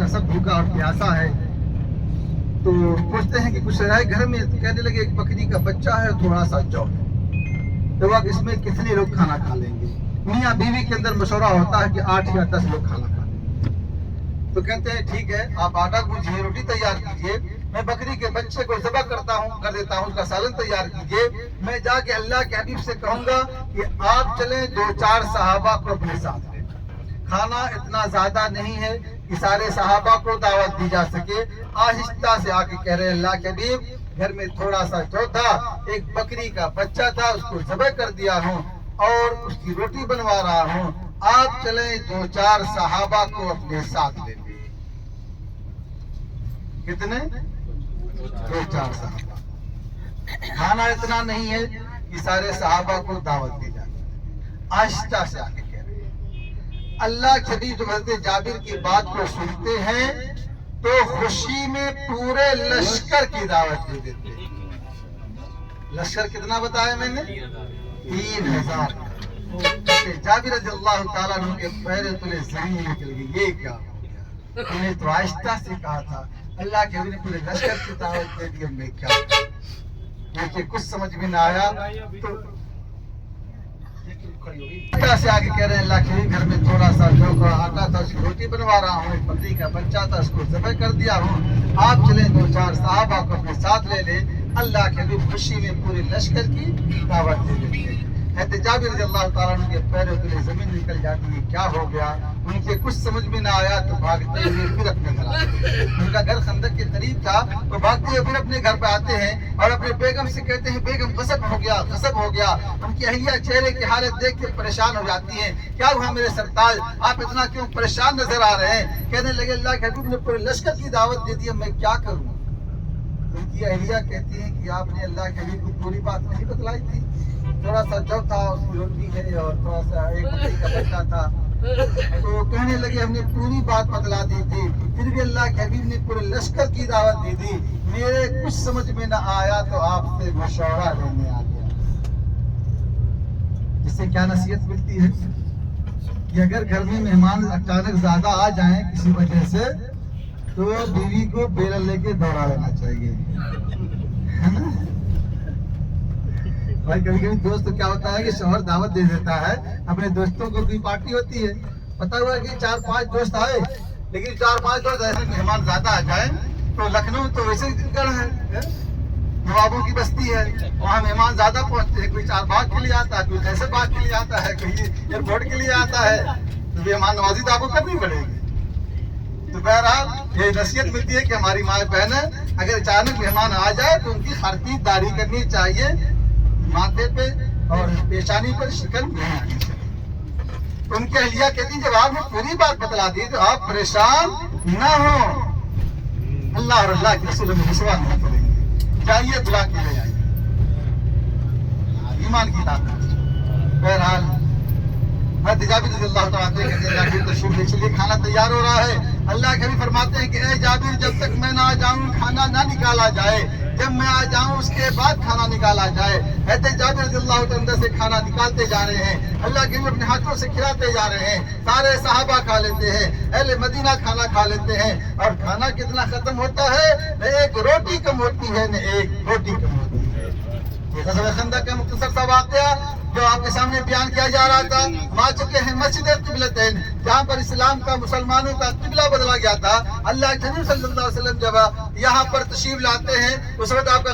सब भूखा और प्यासा है, तो पूछते हैं कि कुछ रहे घर में, तो कहने लगे एक बकरी का बच्चा है, थोड़ा सा जौ है, तो वह इसमें कितने लोग खाना खा लेंगे। मियाँ बीवी के अंदर मशवरा होता है कि 8 या 10 लोग खाना खा लेंगे। तो कहते हैं ठीक है, आप आटा गूंजिए, रोटी तैयार कीजिए, मैं बकरी के बच्चे को ज़बह कर देता हूँ, उसका सालन तैयार कीजिए, मैं जाके अल्लाह के हबीब से कहूंगा कि आप चलें 2-4 सहाबा को अपने साथ लें। खाना इतना ज्यादा नहीं है कि सारे सहाबा को दावत दी जा सके। आहिस्ता से आके कह रहे अल्लाह के हबीब, घर में थोड़ा सा जौ था, एक बकरी का बच्चा था, उसको ज़बह कर दिया हूँ और उसकी रोटी बनवा रहा हूँ, आप चलें 2-4 सहाबा को अपने साथ ले लें। कितने? 2-4 सहाबा। खाना इतना नहीं है कि सारे सहाबा को दावत दी जाए। आहिस्ता से आके कह रहे हैं। अल्लाह के हबीब जब हज़रत जाबिर की बात को सुनते हैं तो खुशी में पूरे लश्कर की दावत दे देते हैं। लश्कर कितना बताया मैंने? 3000। जाबिर रज़ियल्लाहु ताला अन्हु के पैर तले ज़मीन निकल गई, ये क्या हो गया? उन्हें तो आहिस्ता से कहा था, अल्लाह के हबीब ने पूरे लश्कर की दावत दे दी, मैं क्या करूं? मुझे कुछ समझ में ना आया तो से आगे कह रहे हैं अल्लाह के घर में थोड़ा सा जौ का आटा था, उसकी रोटी बनवा रहा हूँ, एक बकरी का बच्चा था, उसको ज़बह कर दिया हूँ, आप चलें 2-4 सहाबा को अपने साथ ले ले। अल्लाह के हबीब खुशी में पूरे लश्कर की दावत दे देते हैं। जाबिर रज़ियल्लाहु ताला अन्हु के पैरों तले जमीन निकल जाती है, क्या हो गया? उनके कुछ समझ में ना आया तो भागते हुए फिर अपने घर आते हैं। उनका घर खंदक के करीब था, तो भागते हुए फिर अपने घर पे आते हैं और अपने बेगम से कहते हैं, बेगम गज़ब हो गया, गज़ब हो गया। उनकी अहलिया चेहरे की हालत देख के परेशान हो जाती है, क्या हुआ मेरे सरताज, आप इतना क्यों परेशान नजर आ रहे हैं? कहने लगे अल्लाह के हबीब ने पूरे लश्कर की दावत दे दी, मैं क्या करूं? उनकी अहलिया कहती है कि आपने अल्लाह के हबीब को पूरी बात नहीं बतलाई थी, थोड़ा सा जौ था, उसकी रोटी है और थोड़ा सा एक बकरी का बच्चा था। तो कहने लगे हमने पूरी बात बतला दी थी, फिर भी अल्लाह के हबीब ने पूरे लश्कर की दावत दे दी, मेरे कुछ समझ में ना आया तो आपसे मशवरा लेने आ गया। इससे क्या नसीहत मिलती है कि अगर घर में मेहमान अचानक ज्यादा आ जाएं किसी वजह से, तो बीवी को बेलन लेके दौड़ा लेना चाहिए, है ना? भाई कभी कभी दोस्त क्या होता है कि शौहर दावत दे देता है, अपने दोस्तों को भी पार्टी होती है, पता हुआ कि 4-5 दोस्त आए, लेकिन 4-5 दोस्त ऐसे मेहमान ज्यादा आ जाए तो लखनऊ तो वैसे गढ़ है, नवाबों की बस्ती है, वहाँ मेहमान ज्यादा पहुंचते हैं, कोई 4 बाग के लिए आता है, कोई ऐसे बाग के लिए आता है, कोई एयरपोर्ट के लिए आता है, तो मेहमान नवाजी तो आपको करनी पड़ेगी। तो बहरहाल ये नसीहत मिलती है कि हमारी माँ बहन अगर अचानक मेहमान आ जाए तो उनकी खातिरदारी करनी चाहिए, माथे पे और पेशानी पर शिकन नहीं आनी चाहिए। उनकी अहलिया कहती जब आपने पूरी बात बतला दी तो आप परेशान ना हो, अल्लाह और अल्लाह के रसूल में विश्वास नहीं करेंगे, जाइए बुला के ले आइए, ईमान की ताकत। बहरहाल जाबिर रज़ियल्लाहु ताला अन्हु तशरीफ ले चलिए, खाना तैयार हो रहा है। अल्लाह के हबीब फरमाते हैं कि ए जाबिर, जब तक मैं ना आ जाऊं खाना ना निकाला जाए, जब मैं आ जाऊं उसके बाद खाना निकाला जाए। जाबिर रज़ियल्लाहु ताला अन्हु से खाना निकालते जा रहे हैं, अल्लाह के हबीब अपने हाथों से खिलाते जा रहे हैं, सारे सहाबा खा लेते हैं, अहले मदीना खाना खा लेते हैं, और खाना कितना खत्म होता है, न एक रोटी कम होती है, न एक रोटी कम होती है। ग़ज़वा खंदक का मुख्तसर सा वाक़या जो आपके सामने बयान किया जा रहा था, हम आ चुके हैं मस्जिद क़िबलतैन, जहाँ पर इस्लाम का मुसलमानों का किबला बदला गया था। अल्लाह के नबी सल्लल्लाहु अलैहि वसल्लम जब यहाँ पर तशरीफ लाते हैं उस वक्त आपका